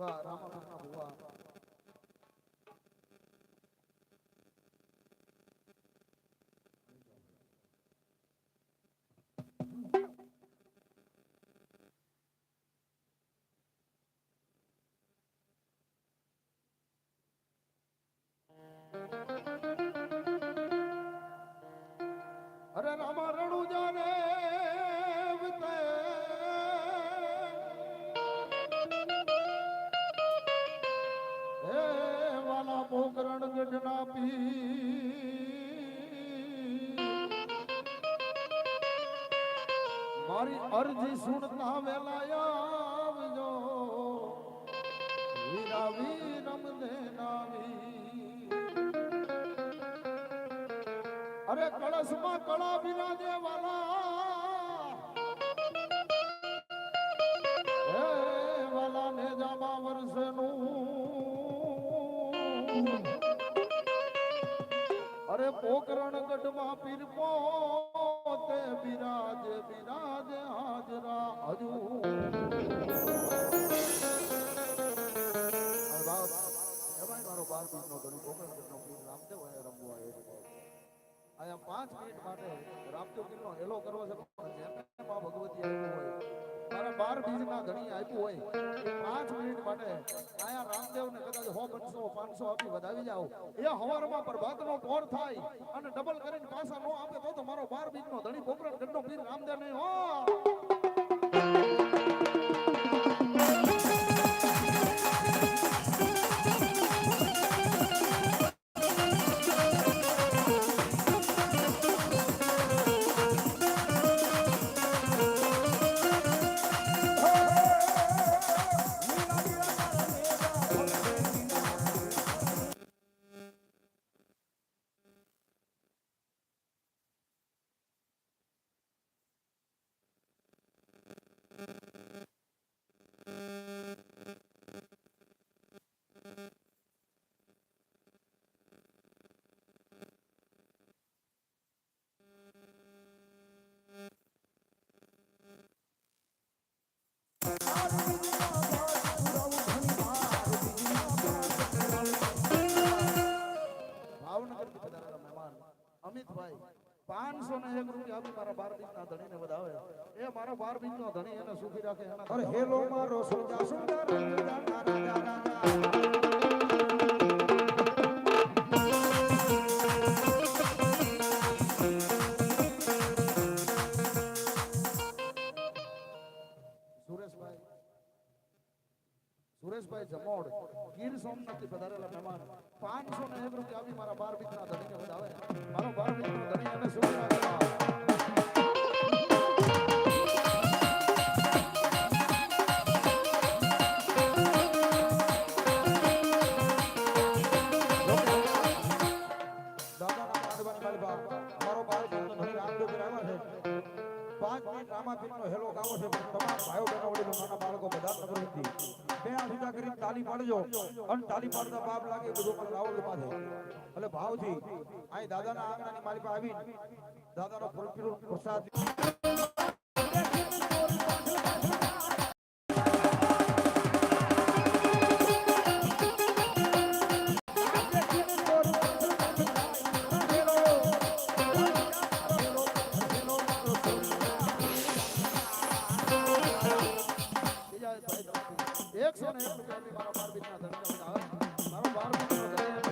એવા રામાપીરના ભુવા અરે રામા રણું જાને વિતે હે વાલા પોકરણ ગઢના પી મારી અરજી સુણતા વેલાયા આવજો વીરા વીરમ દેનાવી અરે કળશમાં કળા બિરાજે વાલા હે વાલા ને જામા વર્ષનું અરે પોકરણ ગઢમાં પીર પોતે બિરાજે બિરાજે હાજરા હજુ મારો 12 બીજનો ધણી પોકરણ ગઢનો પીર રામદેવ રમવા આવ્યો છે આયા 5 મિનિટ માટે રામદેવ પીરનો હેલો કરવો છે જેને માં ભગવતી આવ્યું હોય મારા 12 બીજના ધણી આપ્યું હોય 5 મિનિટ માટે આયા રામદેવને કદાચ 100 500 આપી વધાવી જાવ એ હવારમાં પ્રભાતનો પોર થાય અને ડબલ કરીને પાછા નો આપે તો મારો 12 બીજનો ધણી પોકરણ ગઢનો પીર રામદેવ નહીં હો અમિતભાઈ 501 રૂપિયા આપી મારા 12 બીજના ધણીને વધાવે એ મારો 12 બીજનો ધણી એને સુખી રાખે એના અરે હેલો મારો સુજા સુંદર રાજા રાજા સુરેશભાઈ જમોડ ગીર સોમનાથથી પધારેલા મહેમાન 501 રૂપિયા આપી મારા 12 બીજના ધણીને વધાવે મારો 12 બીજનો ધણી એને સુખી રાખે હેલો ગાવો છે તમામ ભાઈઓ બહેનો વડીલો નાના બાળકો બધા નમ્રતાથી બે આંખા કરીને તાલી પાડજો અને તાલી પાડતા બાપ લાગે બધું મને રાવળ પાછે એટલે ભાવથી અહીં દાદાના આંગણાની મારી પાસે આવી દાદાનો પ્રસાદ ₹101 મારા 12 બીજના ધણી મારો 12 બીજનો ધણી